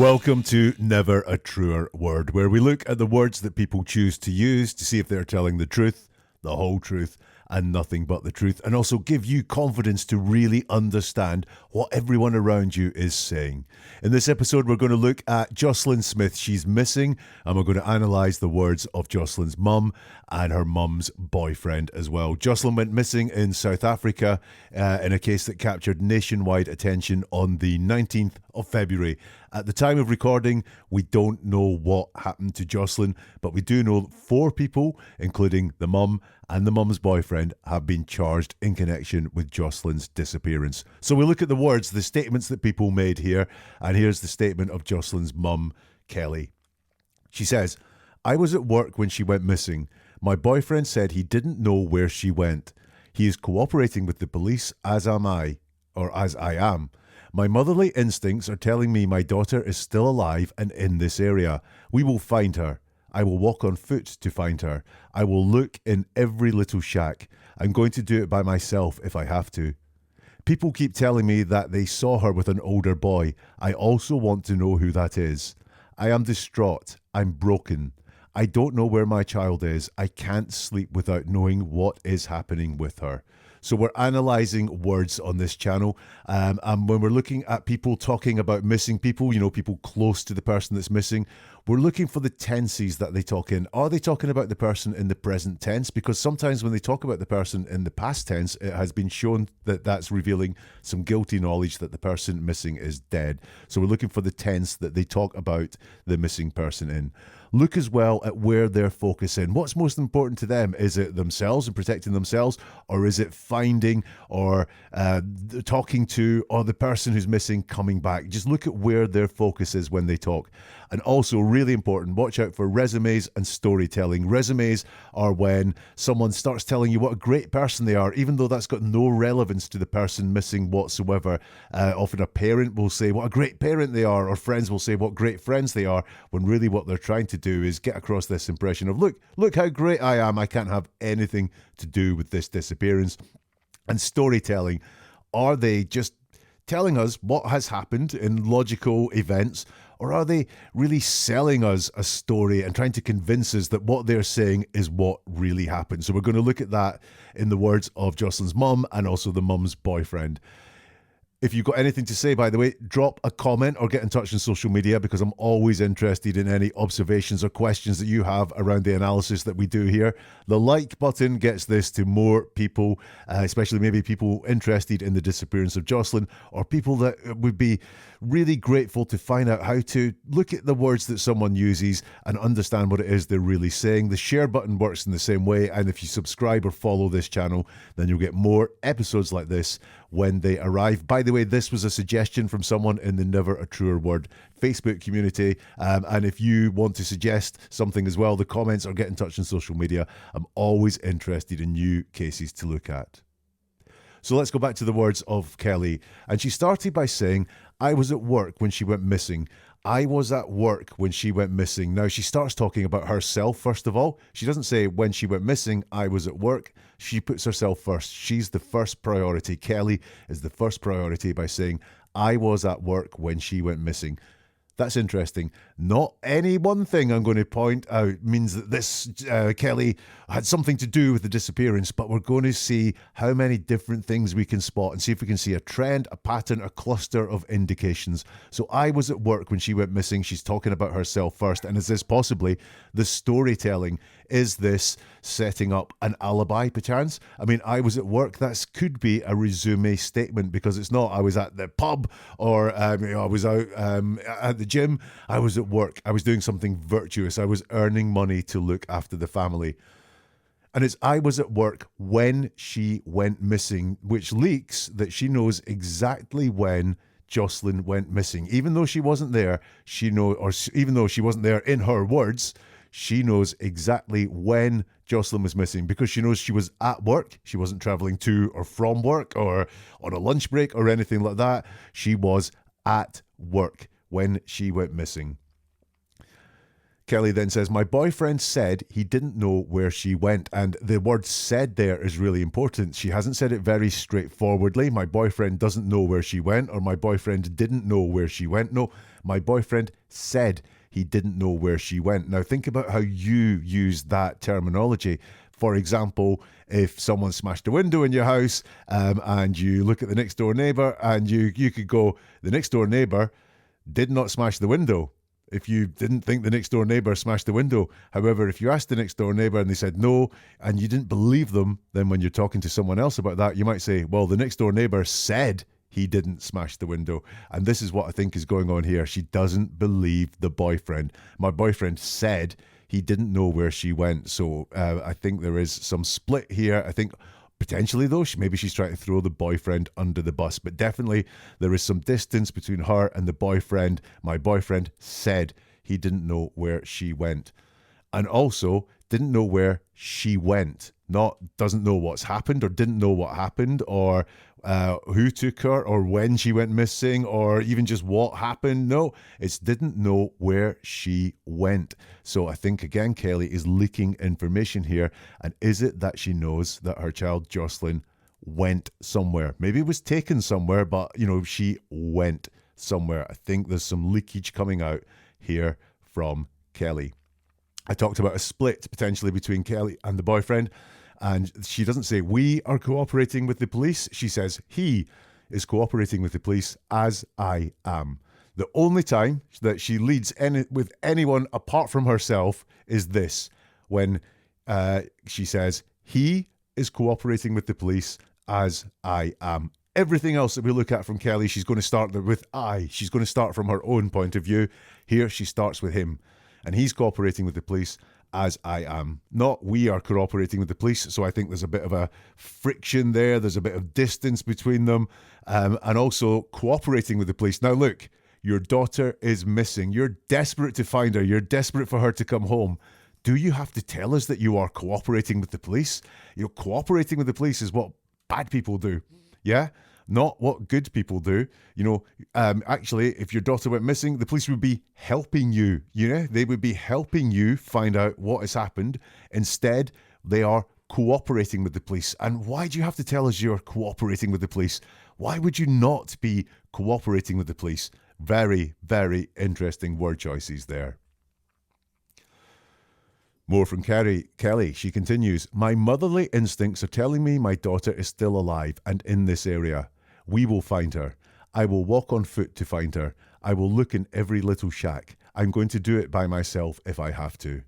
Welcome to Never a Truer Word, where we look at the words that people choose to use to see if they're telling the truth, the whole truth, and nothing but the truth, and also give you confidence to really understand what everyone around you is saying. In this episode, we're going to look at Joslin Smith. She's missing, and we're going to analyse the words of Joslin's mum and her mum's boyfriend as well. Joslin went missing in South Africa in a case that captured nationwide attention on the 19th of February. At the time of recording, we don't know what happened to Joslin, but we do know 4 people, including the mum and the mum's boyfriend, have been charged in connection with Joslin's disappearance. So we look at the words, the statements that people made here, and here's the statement of Joslin's mum, Kelly. She says, "I was at work when she went missing. My boyfriend said he didn't know where she went. He is cooperating with the police, as I am. My motherly instincts are telling me my daughter is still alive and in this area. We will find her. I will walk on foot to find her. I will look in every little shack. I'm going to do it by myself if I have to. People keep telling me that they saw her with an older boy. I also want to know who that is. I am distraught. I'm broken. I don't know where my child is. I can't sleep without knowing what is happening with her." So we're analysing words on this channel, and when we're looking at people talking about missing people, people close to the person that's missing, we're looking for the tenses that they talk in. Are they talking about the person in the present tense? Because sometimes when they talk about the person in the past tense, it has been shown that that's revealing some guilty knowledge that the person missing is dead. So we're looking for the tense that they talk about the missing person in. Look as well at where they're focusing. What's most important to them? Is it themselves and protecting themselves, or is it finding or talking to, or the person who's missing coming back? Just look at where their focus is when they talk. And also, really important, watch out for resumes and storytelling. Resumes are when someone starts telling you what a great person they are, even though that's got no relevance to the person missing whatsoever. Often a parent will say what a great parent they are, or friends will say what great friends they are, when really what they're trying to do is get across this impression of, look how great I am. I can't have anything to do with this disappearance. And storytelling, are they just telling us what has happened in logical events, or are they really selling us a story and trying to convince us that what they're saying is what really happened? So we're going to look at that in the words of Joslin's mum and also the mum's boyfriend. If you've got anything to say, by the way, drop a comment or get in touch on social media, because I'm always interested in any observations or questions that you have around the analysis that we do here. The like button gets this to more people, especially maybe people interested in the disappearance of Joslin, or people that would be really grateful to find out how to look at the words that someone uses and understand what it is they're really saying. The share button works in the same way, and if you subscribe or follow this channel, then you'll get more episodes like this when they arrive. By the way, this was a suggestion from someone in the Never a Truer Word Facebook community, and if you want to suggest something as well, the comments or get in touch on social media. I'm always interested in new cases to look at. So let's go back to the words of Kelly, and she started by saying, "I was at work when she went missing. I was at work when she went missing." Now, she starts talking about herself, first of all. She doesn't say when she went missing, I was at work. She puts herself first. She's the first priority. Kelly is the first priority by saying, I was at work when she went missing. That's interesting. Not any one thing I'm going to point out means that this Kelly had something to do with the disappearance, but we're going to see how many different things we can spot and see if we can see a trend, a pattern, a cluster of indications. So I was at work when she went missing. She's talking about herself first. And is this possibly the storytelling? Is this setting up an alibi, perchance? I mean, I was at work. That could be a resume statement, because it's not I was at the pub or I was out at the gym. I was at work. I was doing something virtuous. I was earning money to look after the family. And it's I was at work when she went missing, which leaks that she knows exactly when Joslin went missing. Even though she wasn't there, even though she wasn't there in her words, she knows exactly when Joslin was missing, because she knows she was at work. She wasn't traveling to or from work or on a lunch break or anything like that. She was at work when she went missing. Kelly then says, my boyfriend said he didn't know where she went. And the word said there is really important. She hasn't said it very straightforwardly. My boyfriend doesn't know where she went, or my boyfriend didn't know where she went. No, my boyfriend said he didn't know where she went. Now think about how you use that terminology. For example, if someone smashed a window in your house and you look at the next door neighbour and you could go, the next door neighbour did not smash the window. If you didn't think the next door neighbour smashed the window. However, if you asked the next door neighbour and they said no, and you didn't believe them, then when you're talking to someone else about that, you might say, well, the next door neighbour said he didn't smash the window. And this is what I think is going on here. She doesn't believe the boyfriend. My boyfriend said he didn't know where she went. So I think there is some split here. I think potentially, though, maybe she's trying to throw the boyfriend under the bus. But definitely there is some distance between her and the boyfriend. My boyfriend said he didn't know where she went. And also didn't know where she went. Not doesn't know what's happened or didn't know what happened or who took her or when she went missing or even just what happened. No, it's didn't know where she went. So I think, again, Kelly is leaking information here. And is it that she knows that her child, Joslin, went somewhere? Maybe it was taken somewhere, but, she went somewhere. I think there's some leakage coming out here from Kelly. I talked about a split potentially between Kelly and the boyfriend. And she doesn't say, we are cooperating with the police. She says, he is cooperating with the police as I am. The only time that she leads with anyone apart from herself is this, when she says, he is cooperating with the police as I am. Everything else that we look at from Kelly, she's going to start with I. She's going to start from her own point of view. Here she starts with him. And he's cooperating with the police as I am. Not we are cooperating with the police. So I think there's a bit of a friction there. There's a bit of distance between them. And also cooperating with the police. Now look, your daughter is missing. You're desperate to find her. You're desperate for her to come home. Do you have to tell us that you are cooperating with the police? Cooperating with the police is what bad people do. Yeah? Not what good people do. Actually, if your daughter went missing, the police would be helping you. They would be helping you find out what has happened. Instead, they are cooperating with the police. And why do you have to tell us you're cooperating with the police? Why would you not be cooperating with the police? Very, very interesting word choices there. More from Kelly. She continues, my motherly instincts are telling me my daughter is still alive and in this area. We will find her. I will walk on foot to find her. I will look in every little shack. I'm going to do it by myself if I have to.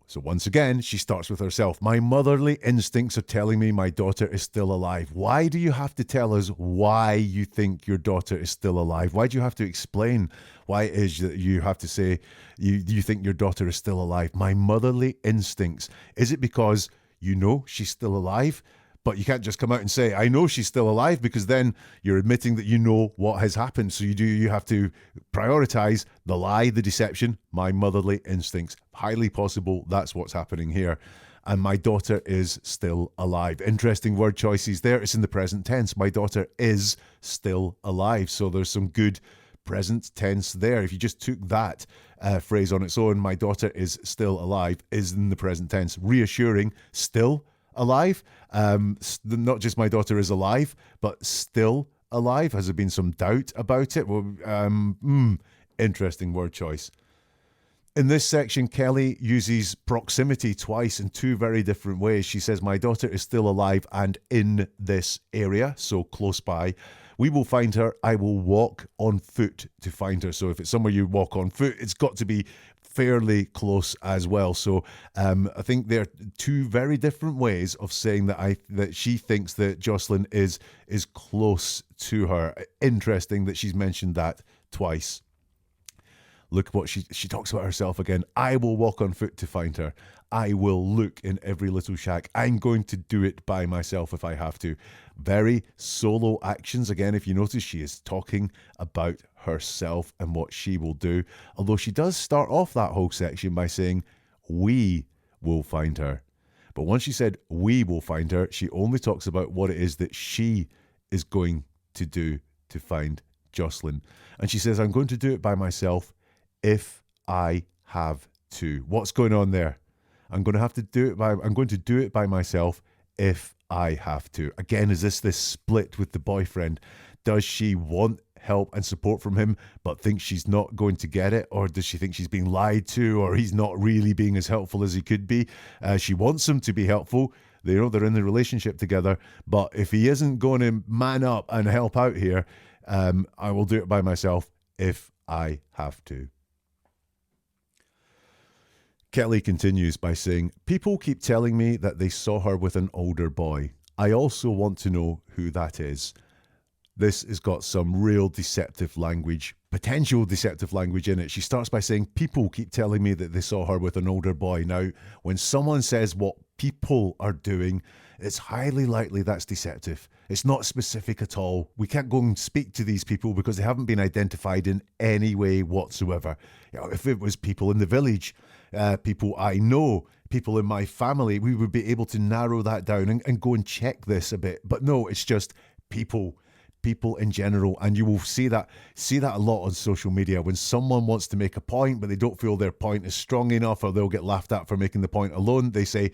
So once again, she starts with herself. My motherly instincts are telling me my daughter is still alive. Why do you have to tell us why you think your daughter is still alive? Why do you have to explain why it is that you have to say you think your daughter is still alive? My motherly instincts. Is it because you know she's still alive? But you can't just come out and say, I know she's still alive, because then you're admitting that you know what has happened. So you have to prioritize the lie, the deception, my motherly instincts. Highly possible that's what's happening here. And my daughter is still alive. Interesting word choices there. It's in the present tense. My daughter is still alive. So there's some good present tense there. If you just took that phrase on its own, my daughter is still alive, is in the present tense. Reassuring, still alive. Not just my daughter is alive, but still alive. Has there been some doubt about it? Well, interesting word choice. In this section, Kelly uses proximity twice in two very different ways. She says, my daughter is still alive and in this area, so close by. We will find her. I will walk on foot to find her. So if it's somewhere you walk on foot, it's got to be fairly close as well. So I think there are two very different ways of saying that she thinks that Joslin is close to her. Interesting that she's mentioned that twice. Look what she talks about herself again. I will walk on foot to find her. I will look in every little shack. I'm going to do it by myself if I have to. Very solo actions. Again, if you notice, she is talking about herself and what she will do. Although she does start off that whole section by saying, we will find her. But once she said, we will find her, she only talks about what it is that she is going to do to find Joslin. And she says, I'm going to do it by myself if I have to. What's going on there? I'm going to do it by myself if I have to. Again, is this split with the boyfriend? Does she want help and support from him, but thinks she's not going to get it? Or does she think she's being lied to, or he's not really being as helpful as he could be? She wants him to be helpful. They're in the relationship together, but if he isn't going to man up and help out here, I will do it by myself if I have to. Kelly continues by saying, people keep telling me that they saw her with an older boy. I also want to know who that is. This has got some real deceptive language, potential deceptive language in it. She starts by saying, people keep telling me that they saw her with an older boy. Now, when someone says what people are doing, it's highly likely that's deceptive. It's not specific at all. We can't go and speak to these people because they haven't been identified in any way whatsoever. If it was people in the village, people I know, people in my family, we would be able to narrow that down and go and check this a bit. But no, it's just people in general, and you will see that a lot on social media. When someone wants to make a point but they don't feel their point is strong enough, or they'll get laughed at for making the point alone, they say,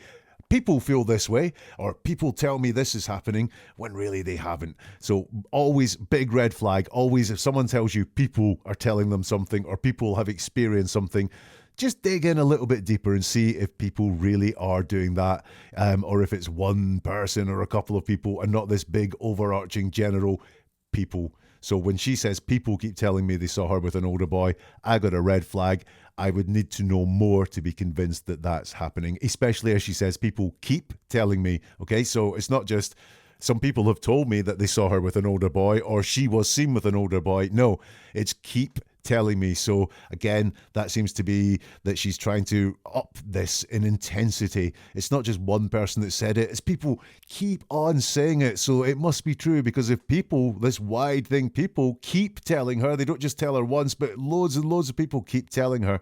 people feel this way, or people tell me this is happening, when really they haven't. So always big red flag. Always, if someone tells you people are telling them something or people have experienced something, just dig in a little bit deeper and see if people really are doing that, or if it's one person or a couple of people and not this big overarching general people. So when she says people keep telling me they saw her with an older boy, I got a red flag. I would need to know more to be convinced that that's happening, especially as she says people keep telling me. Okay, so it's not just some people have told me that they saw her with an older boy or she was seen with an older boy. No, it's keep telling me. So again, that seems to be that she's trying to up this in intensity. It's not just one person that said it, it's people keep on saying it. So it must be true, because if people, this wide thing, people keep telling her, they don't just tell her once, but loads and loads of people keep telling her.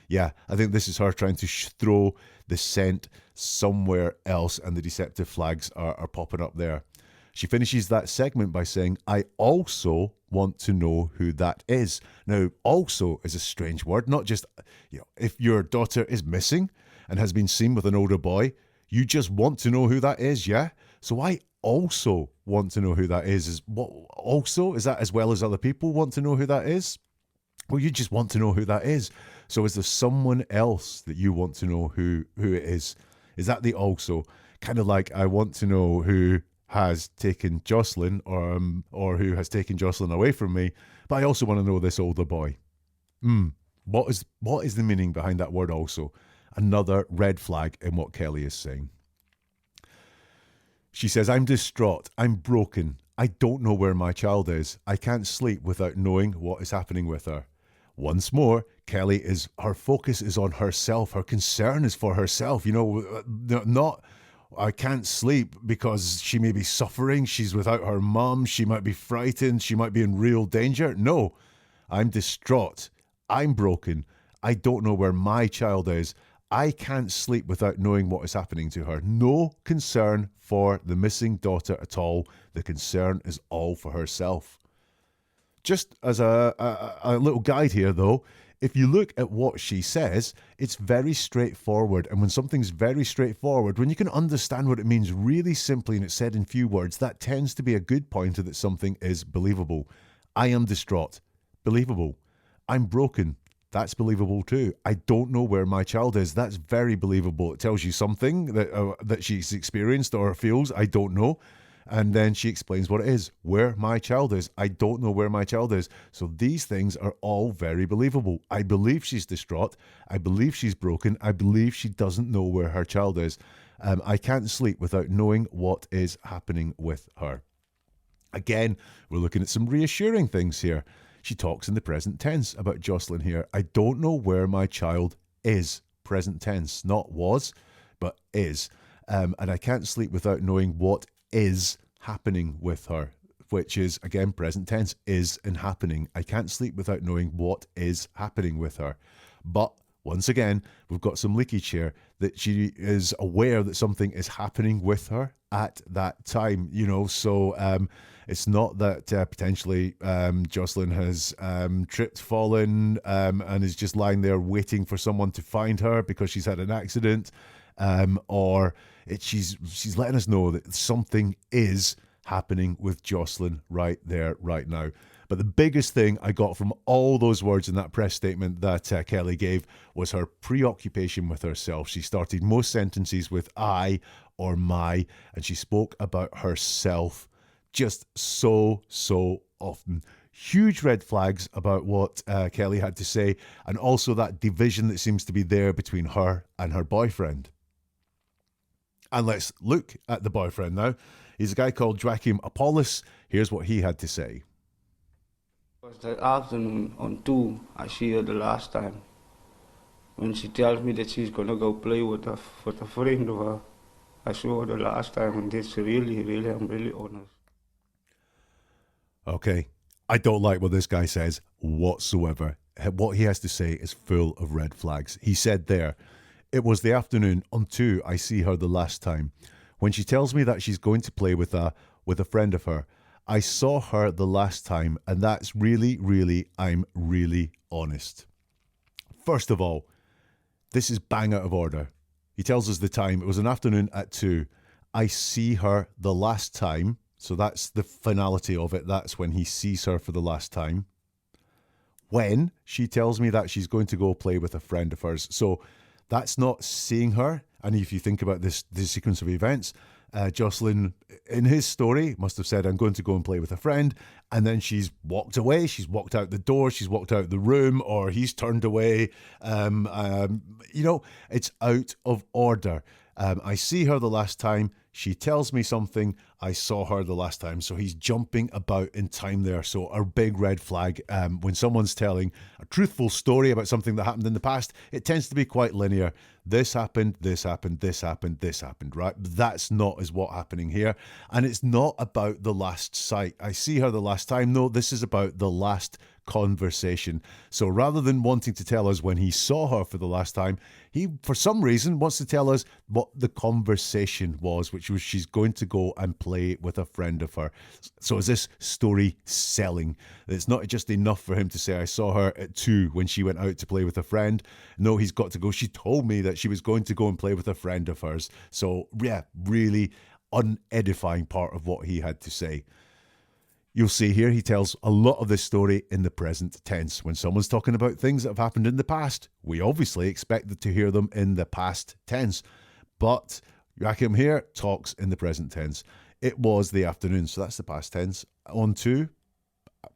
Yeah, I think this is her trying to throw the scent somewhere else, and the deceptive flags are popping up there. She finishes that segment by saying, I also want to know who that is. Now, also is a strange word. Not just, if your daughter is missing and has been seen with an older boy, you just want to know who that is, yeah? So I also want to know who that is. What also? Is that as well as other people want to know who that is? Well, you just want to know who that is. So is there someone else that you want to know who it is? Is that the also? Kind of like, I want to know who has taken Joslin, or who has taken Joslin away from me, but I also want to know this older boy. What is the meaning behind that word also? Another red flag in what Kelly is saying. She says, I'm distraught. I'm broken. I don't know where my child is. I can't sleep without knowing what is happening with her. Once more, her focus is on herself. Her concern is for herself. Not, I can't sleep because she may be suffering. She's without her mum. She might be frightened. She might be in real danger. No, I'm distraught. I'm broken. I don't know where my child is. I can't sleep without knowing what is happening to her. No concern for the missing daughter at all. The concern is all for herself. Just as a little guide here, though, if you look at what she says, it's very straightforward. And when something's very straightforward, when you can understand what it means really simply and it's said in few words, that tends to be a good pointer that something is believable. I am distraught. Believable. I'm broken. That's believable too. I don't know where my child is. That's very believable. It tells you something that she's experienced or feels. I don't know. And then she explains what it is, where my child is. I don't know where my child is. So these things are all very believable. I believe she's distraught. I believe she's broken. I believe she doesn't know where her child is. I can't sleep without knowing what is happening with her. Again, we're looking at some reassuring things here. She talks in the present tense about Joslin here. I don't know where my child is. Present tense, not was, but is. And I can't sleep without knowing what is happening with her, which is, again, present tense, is and happening. I can't sleep without knowing what is happening with her. But once again, we've got some leakage here that she is aware that something is happening with her at that time, so It's not that potentially Joslin has tripped, fallen, and is just lying there waiting for someone to find her because she's had an accident, she's letting us know that something is happening with Joslin right there, right now. But the biggest thing I got from all those words in that press statement that Kelly gave was her preoccupation with herself. She started most sentences with I or my, and she spoke about herself just so often. Huge red flags about what Kelly had to say, and also that division that seems to be there between her and her boyfriend. And let's look at the boyfriend now. He's a guy called Joachim Apollos. Here's what he had to say. It was that afternoon on 2, I see her the last time. When she tells me that she's gonna go play with a friend of her, I saw her the last time, and this really, I'm really honest. Okay, I don't like what this guy says whatsoever. What he has to say is full of red flags. He said there, it was the afternoon on 2, I see her the last time. When she tells me that she's going to play with a friend of her, I saw her the last time, and that's really, I'm really honest. First of all, this is bang out of order. He tells us the time. It was an afternoon at 2. I see her the last time. So that's the finality of it. That's when he sees her for the last time. When she tells me that she's going to go play with a friend of hers. So that's not seeing her. And if you think about this sequence of events, Joslin, in his story, must have said, I'm going to go and play with a friend. And then she's walked away. She's walked out the door. She's walked out the room, or he's turned away. It's out of order. I see her the last time. She tells me something. I saw her the last time. So he's jumping about in time there. So a big red flag. When someone's telling a truthful story about something that happened in the past, it tends to be quite linear. This happened, this happened, this happened, this happened, right? That's not is what's happening here. And it's not about the last sight. I see her the last time. No, this is about the last conversation. So rather than wanting to tell us when he saw her for the last time, he, for some reason, wants to tell us what the conversation was, which was she's going to go and play with a friend of her. So is this story selling? It's not just enough for him to say, I saw her at 2 when she went out to play with a friend. No, he's got to go. She told me that she was going to go and play with a friend of hers. So yeah, really unedifying part of what he had to say. You'll see here he tells a lot of this story in the present tense. When someone's talking about things that have happened in the past, we obviously expect to hear them in the past tense. But Joachim here talks in the present tense. It was the afternoon, so that's the past tense. On to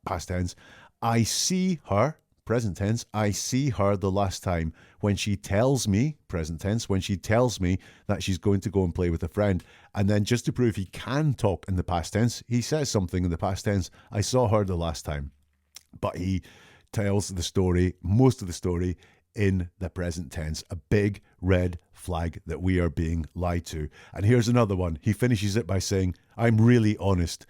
past tense. I see her, present tense, I see her the last time when she tells me, present tense, when she tells me that she's going to go and play with a friend. And then just to prove he can talk in the past tense, he says something in the past tense, I saw her the last time. But he tells the story, most of the story, in the present tense. A big red flag that we are being lied to. And here's another one. He finishes it by saying, I'm really honest.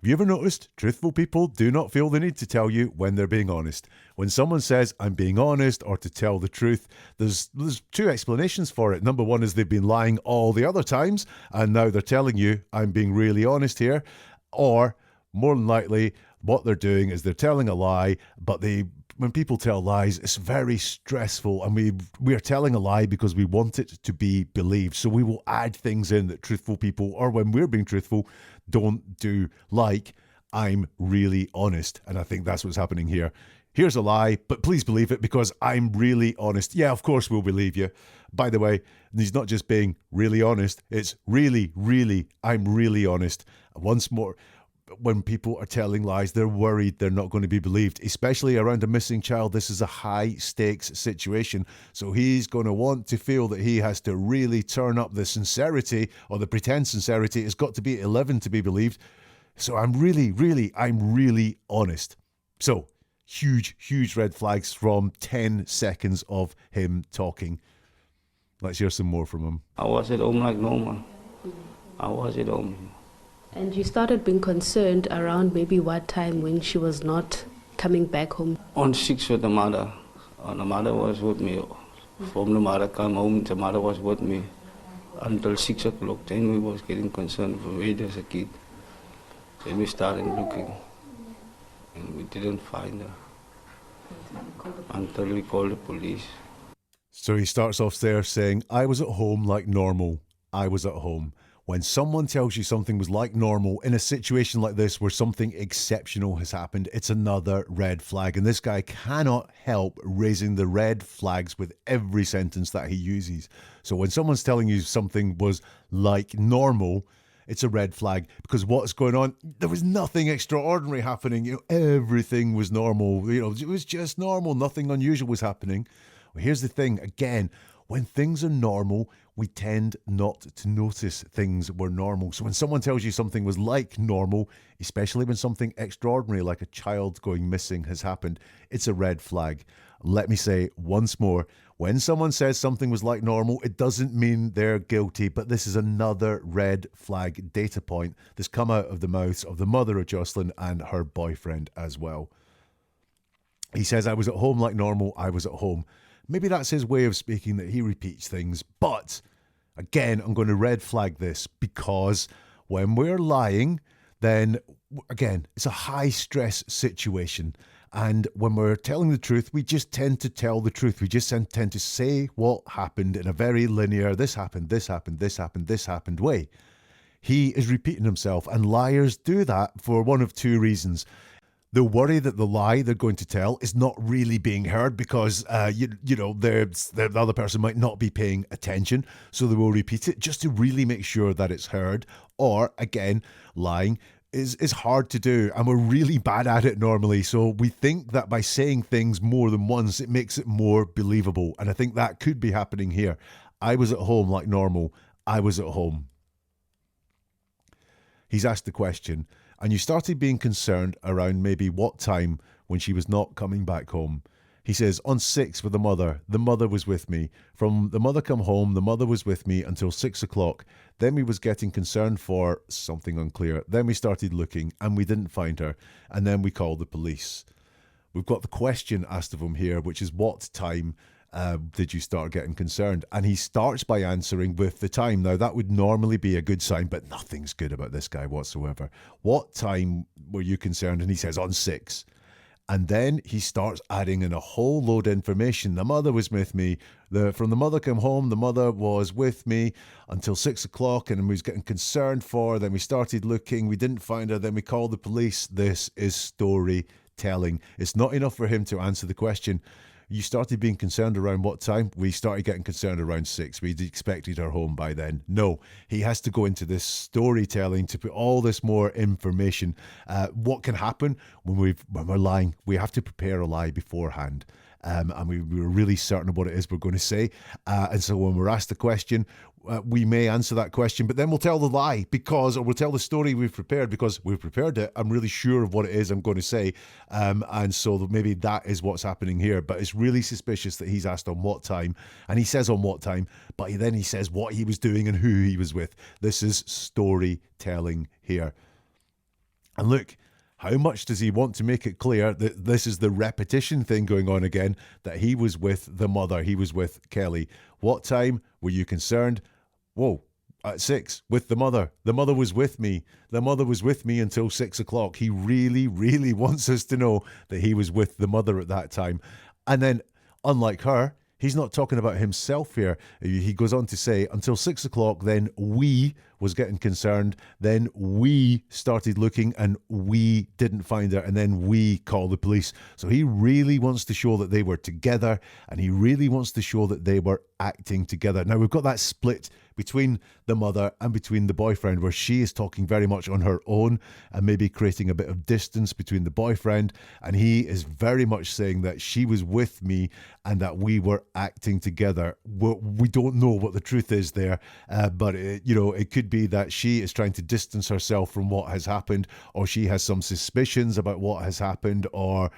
Have you ever noticed truthful people do not feel the need to tell you when they're being honest? When someone says, I'm being honest, or to tell the truth, there's 2 explanations for it. Number one is they've been lying all the other times, and now they're telling you, I'm being really honest here. Or, more than likely, what they're doing is they're telling a lie, but when people tell lies, it's very stressful, and we are telling a lie because we want it to be believed. So we will add things in that truthful people, or when we're being truthful, don't do, like, I'm really honest. And I think that's what's happening here. Here's a lie, but please believe it because I'm really honest. Yeah, of course we'll believe you. By the way, he's not just being really honest. It's really, I'm really honest. Once more, when people are telling lies, they're worried they're not going to be believed, especially around a missing child. This is a high stakes situation. So he's going to want to feel that he has to really turn up the sincerity, or the pretend sincerity. It's got to be 11 to be believed. So I'm really honest. So huge red flags from 10 seconds of him talking. Let's hear some more from him. I was at home like normal. I was at home. And you started being concerned around maybe what time when she was not coming back home? On 6 with the mother. The mother was with me. From the mother come home, the mother was with me. Until 6 o'clock, then we was getting concerned for where there's a kid. Then we started looking, and we didn't find her until we called the police. So he starts off there saying, I was at home like normal. I was at home. When someone tells you something was like normal in a situation like this where something exceptional has happened, it's another red flag. And this guy cannot help raising the red flags with every sentence that he uses. So when someone's telling you something was like normal, it's a red flag, because what's going on? There was nothing extraordinary happening. Everything was normal. It was just normal. Nothing unusual was happening. Well, here's the thing. Again, when things are normal, we tend not to notice things were normal. So when someone tells you something was like normal, especially when something extraordinary like a child going missing has happened, it's a red flag. Let me say once more, when someone says something was like normal, it doesn't mean they're guilty, but this is another red flag data point that's come out of the mouths of the mother of Joslin and her boyfriend as well. He says, I was at home like normal, I was at home. Maybe that's his way of speaking, that he repeats things. But again, I'm going to red flag this, because when we're lying, then again, it's a high stress situation. And when we're telling the truth, we just tend to tell the truth. We just tend to say what happened in a very linear, this happened, this happened, this happened, this happened way. He is repeating himself, and liars do that for one of two reasons. They'll worry that the lie they're going to tell is not really being heard because, the other person might not be paying attention. So they will repeat it just to really make sure that it's heard. Or, again, lying is hard to do, and we're really bad at it normally. So we think that by saying things more than once, it makes it more believable. And I think that could be happening here. I was at home like normal. I was at home. He's asked the question, and you started being concerned around maybe what time when she was not coming back home. He says, on 6 with the mother was with me. From the mother come home, the mother was with me until 6 o'clock. Then we was getting concerned for something unclear. Then we started looking and we didn't find her. And then we called the police. We've got the question asked of him here, which is what time did you start getting concerned? And he starts by answering with the time. Now, that would normally be a good sign, but nothing's good about this guy whatsoever. What time were you concerned? And he says, on 6. And then he starts adding in a whole load of information. The mother was with me. From the mother came home, the mother was with me until 6 o'clock, and we was getting concerned for her. Then we started looking. We didn't find her. Then we called the police. This is storytelling. It's not enough for him to answer the question. You started being concerned around what time? We started getting concerned around 6. We'd expected her home by then. No, he has to go into this storytelling to put all this more information. What can happen when we're lying? We have to prepare a lie beforehand. And we're really certain of what it is we're going to say. And so when we're asked the question, we may answer that question, but then we'll tell the lie or we'll tell the story we've prepared because we've prepared it. I'm really sure of what it is I'm going to say. And so maybe that is what's happening here. But it's really suspicious that he's asked on what time, and he says on what time, but then he says what he was doing and who he was with. This is storytelling here. And look, how much does he want to make it clear that this is the repetition thing going on again, that he was with the mother, he was with Kelly? What time were you concerned? Whoa, at 6, with the mother. The mother was with me. The mother was with me until 6 o'clock. He really, really wants us to know that he was with the mother at that time. And then, unlike her, he's not talking about himself here. He goes on to say, until 6 o'clock, then we was getting concerned. Then we started looking and we didn't find her. And then we called the police. So he really wants to show that they were together, and he really wants to show that they were acting together. Now, we've got that split between the mother and between the boyfriend, where she is talking very much on her own and maybe creating a bit of distance between the boyfriend, and he is very much saying that she was with me and that we were acting together. We don't know what the truth is there, but it could be that she is trying to distance herself from what has happened, or she has some suspicions about what has happened, or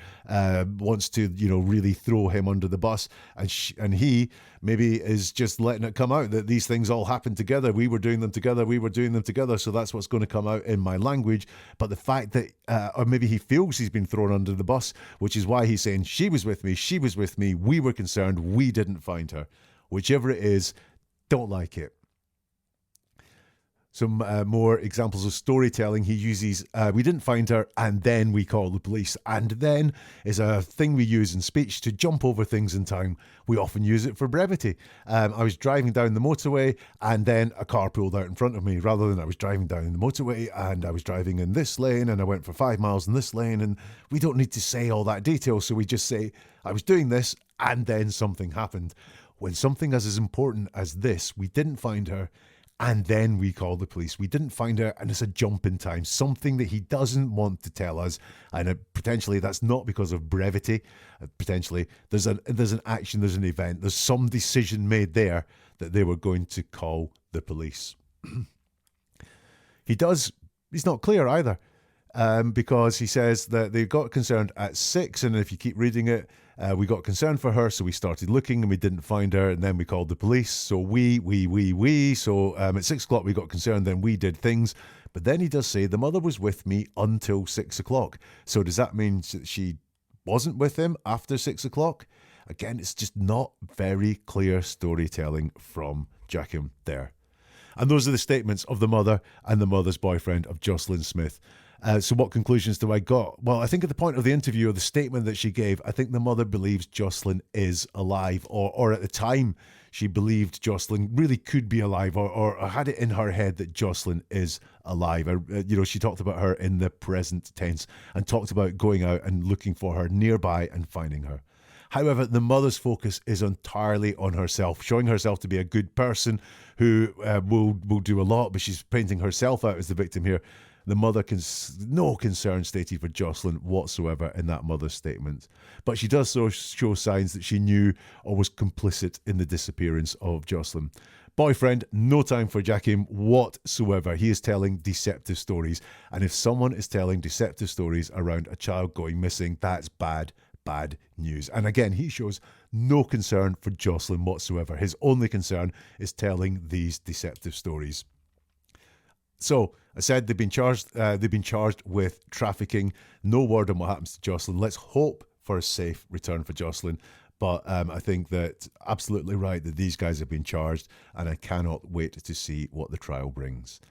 wants to really throw him under the bus, and he maybe is just letting it come out that these things all happened together. We were doing them together. So that's what's going to come out in my language. But the fact that, or maybe he feels he's been thrown under the bus, which is why he's saying she was with me, we were concerned, we didn't find her. Whichever it is, don't like it. Some more examples of storytelling. He uses, we didn't find her, and then we call the police. And then is a thing we use in speech to jump over things in time. We often use it for brevity. I was driving down the motorway, and then a car pulled out in front of me, rather than I was driving down the motorway, and I was driving in this lane, and I went for 5 miles in this lane, and we don't need to say all that detail, so we just say, I was doing this, and then something happened. When something as important as this, we didn't find her, and then we call the police. We didn't find her, and it's a jump in time, something that he doesn't want to tell us, and potentially that's not because of brevity. Potentially there's an action, there's an event, there's some decision made there that they were going to call the police. He's not clear either, because he says that they got concerned at 6, and if you keep reading it, we got concerned for her, so we started looking and we didn't find her, and then we called the police. So we. So at 6 o'clock we got concerned, then we did things. But then he does say the mother was with me until 6 o'clock. So does that mean that she wasn't with him after 6 o'clock? Again, it's just not very clear storytelling from Jackim there. And those are the statements of the mother and the mother's boyfriend of Joslin Smith. So what conclusions do I got? Well, I think at the point of the interview or the statement that she gave, I think the mother believes Joslin is alive, or at the time she believed Joslin really could be alive, or had it in her head that Joslin is alive. She talked about her in the present tense and talked about going out and looking for her nearby and finding her. However, the mother's focus is entirely on herself, showing herself to be a good person who will do a lot, but she's painting herself out as the victim here. The mother no concern stated for Joslin whatsoever in that mother's statement. But she does show signs that she knew or was complicit in the disappearance of Joslin. Boyfriend, no time for Jackim whatsoever. He is telling deceptive stories. And if someone is telling deceptive stories around a child going missing, that's bad news. And again, he shows no concern for Joslin whatsoever. His only concern is telling these deceptive stories. So I said they've been charged with trafficking. No word on what happens to Joslin. Let's hope for a safe return for Joslin. But I think that absolutely right that these guys have been charged, and I cannot wait to see what the trial brings.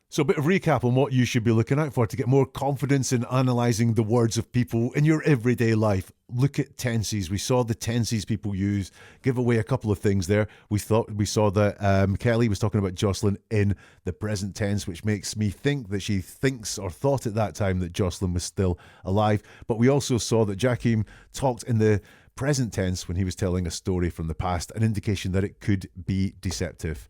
So a bit of recap on what you should be looking out for to get more confidence in analysing the words of people in your everyday life. Look at tenses. We saw the tenses people use. Give away a couple of things there. We saw that Kelly was talking about Joslin in the present tense, which makes me think that she thinks or thought at that time that Joslin was still alive. But we also saw that Jackim talked in the present tense when he was telling a story from the past, an indication that it could be deceptive.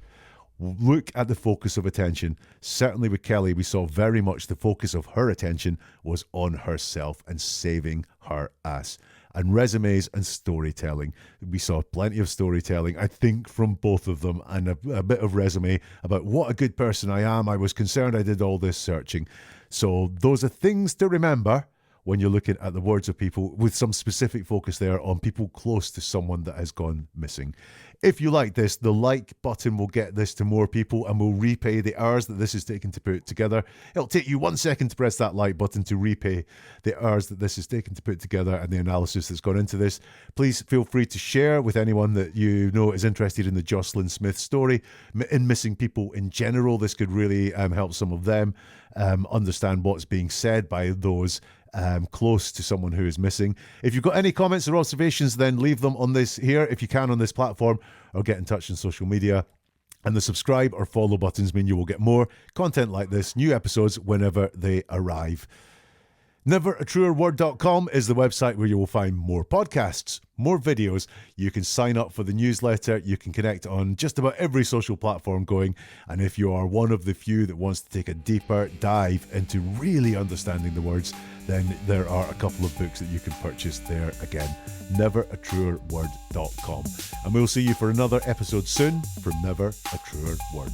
Look at the focus of attention. Certainly with Kelly, we saw very much the focus of her attention was on herself and saving her ass. And resumes and storytelling. We saw plenty of storytelling, I think, from both of them, and a bit of resume about what a good person I am. I was concerned I did all this searching. So those are things to remember when you're looking at the words of people, with some specific focus there on people close to someone that has gone missing. If you like this, the like button will get this to more people and will repay the hours that this has taken to put together. It'll take you 1 second to press that like button to repay the hours that this has taken to put together and the analysis that's gone into this. Please feel free to share with anyone that you know is interested in the Joslin Smith story, in missing people in general. This could really help some of them understand what's being said by those close to someone who is missing. If you've got any comments or observations, then leave them on this here, if you can, on this platform, or get in touch on social media. And the subscribe or follow buttons mean you will get more content like this, new episodes whenever they arrive. NeverAtruerWord.com is the website where you will find more podcasts, more videos. You can sign up for the newsletter. You can connect on just about every social platform going. And if you are one of the few that wants to take a deeper dive into really understanding the words, then there are a couple of books that you can purchase there again. NeverAtruerWord.com. And we'll see you for another episode soon from Never a Truer Word.